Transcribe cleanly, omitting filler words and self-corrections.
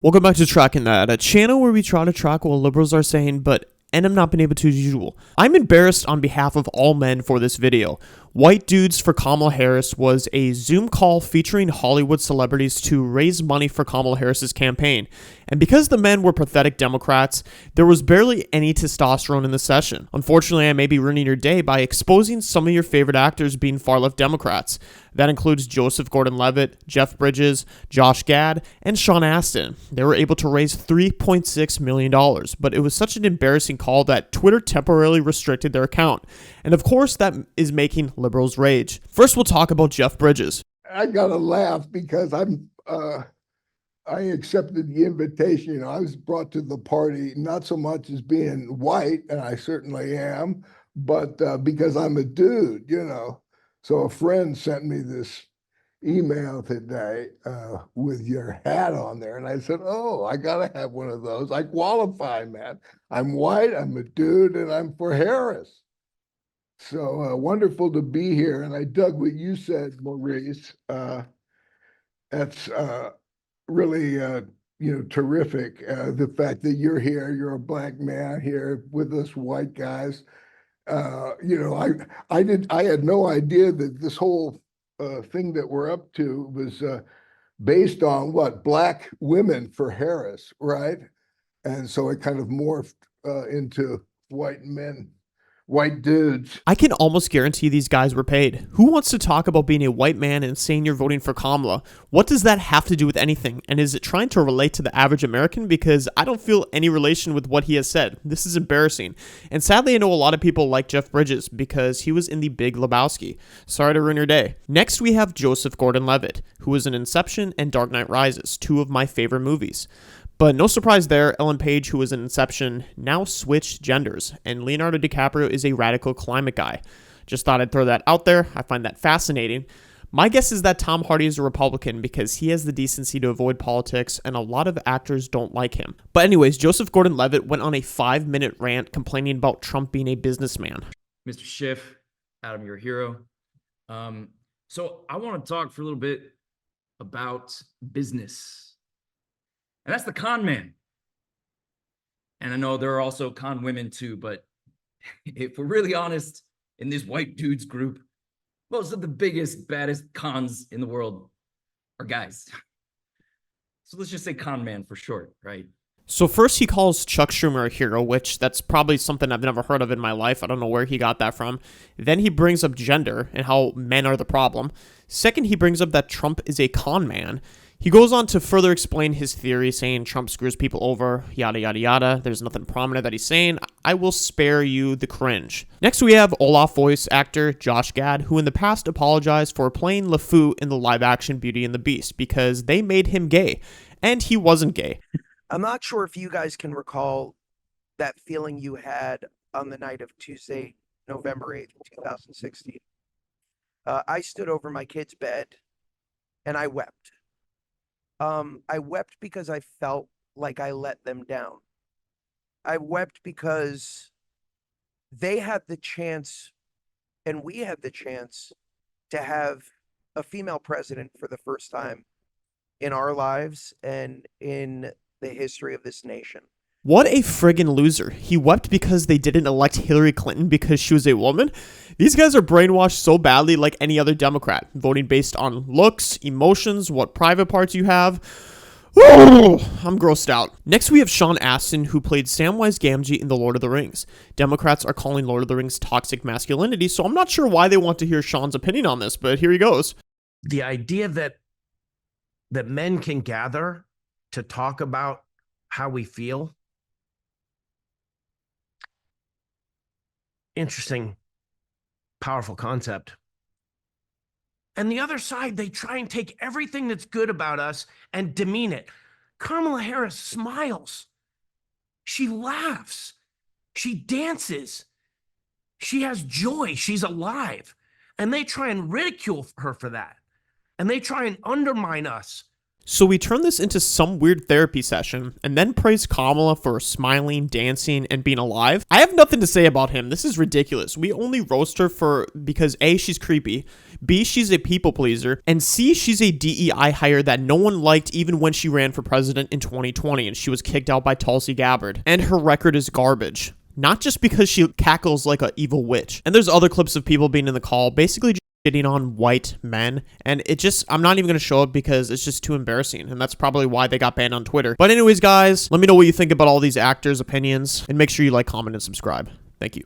Welcome back to Tracking That, a channel where we try to track what liberals are saying, but end up not being able to as usual. I'm embarrassed on behalf of all men for this video. White Dudes for Kamala Harris was a Zoom call featuring Hollywood celebrities to raise money for Kamala Harris's campaign. And because the men were pathetic Democrats, there was barely any testosterone in the session. Unfortunately, I may be ruining your day by exposing some of your favorite actors being far-left Democrats. That includes Joseph Gordon-Levitt, Jeff Bridges, Josh Gad, and Sean Astin. They were able to raise $3.6 million, but it was such an embarrassing call that Twitter temporarily restricted their account. And of course, that is making liberals rage. First, we'll talk about Jeff Bridges. I gotta laugh because I accepted the invitation. You know, I was brought to the party not so much as being white, and I certainly am, but because I'm a dude, you know. So a friend sent me this email today with your hat on there, and I said, "Oh, I gotta have one of those. I qualify, man. I'm white, I'm a dude, and I'm for Harris." So wonderful to be here. And I dug what you said, Maurice. That's really, terrific. The fact that you're here, you're a black man here with us white guys. I had no idea that this whole thing that we're up to was based on what? Black women for Harris, right? And so it kind of morphed into white men. White dudes. I can almost guarantee these guys were paid. Who wants to talk about being a white man and saying you're voting for Kamala? What does that have to do with anything? And is it trying to relate to the average American? Because I don't feel any relation with what he has said. This is embarrassing. And sadly, I know a lot of people like Jeff Bridges because he was in The Big Lebowski. Sorry to ruin your day. Next, we have Joseph Gordon-Levitt, who was in Inception and Dark Knight Rises, two of my favorite movies. But no surprise there, Ellen Page, who was in Inception, now switched genders, and Leonardo DiCaprio is a radical climate guy. Just thought I'd throw that out there. I find that fascinating. My guess is that Tom Hardy is a Republican because he has the decency to avoid politics, and a lot of actors don't like him. But anyways, Joseph Gordon-Levitt went on a 5-minute rant complaining about Trump being a businessman. Mr. Schiff, Adam, you're a hero. So I want to talk for a little bit about business. And that's the con man. And I know there are also con women too, but if we're really honest, in this white dudes group, most of the biggest, baddest cons in the world are guys. So let's just say con man for short, right? So first he calls Chuck Schumer a hero, which that's probably something I've never heard of in my life. I don't know where he got that from. Then he brings up gender and how men are the problem. Second, he brings up that Trump is a con man. He goes on to further explain his theory, saying Trump screws people over, yada, yada, yada. There's nothing prominent that he's saying. I will spare you the cringe. Next, we have Olaf voice actor Josh Gad, who in the past apologized for playing LeFou in the live-action Beauty and the Beast because they made him gay, and he wasn't gay. I'm not sure if you guys can recall that feeling you had on the night of Tuesday, November 8th, 2016. I stood over my kid's bed, and I wept. I wept because I felt like I let them down. I wept because they had the chance, and we had the chance, to have a female president for the first time in our lives and in the history of this nation. What a friggin' loser. He wept because they didn't elect Hillary Clinton because she was a woman? These guys are brainwashed so badly like any other Democrat, voting based on looks, emotions, what private parts you have. Ooh, I'm grossed out. Next, we have Sean Astin, who played Samwise Gamgee in The Lord of the Rings. Democrats are calling Lord of the Rings toxic masculinity, so I'm not sure why they want to hear Sean's opinion on this, but here he goes. The idea that men can gather to talk about how we feel. Interesting, powerful concept. And the other side, they try and take everything that's good about us and demean it. Kamala Harris smiles. She laughs. She dances. She has joy. She's alive. And they try and ridicule her for that. And they try and undermine us. So we turn this into some weird therapy session and then praise Kamala for smiling, dancing, and being alive. I have nothing to say about him. This is ridiculous. We only roast her because A, she's creepy, B, she's a people pleaser, and C, she's a DEI hire that no one liked even when she ran for president in 2020 and she was kicked out by Tulsi Gabbard. And her record is garbage. Not just because she cackles like an evil witch. And there's other clips of people being in the call, basically just shitting on white men, and I'm not even going to show it because it's just too embarrassing, and that's probably why they got banned on Twitter. But anyways, guys, let me know what you think about all these actors' opinions, and make sure you like, comment, and subscribe. Thank you.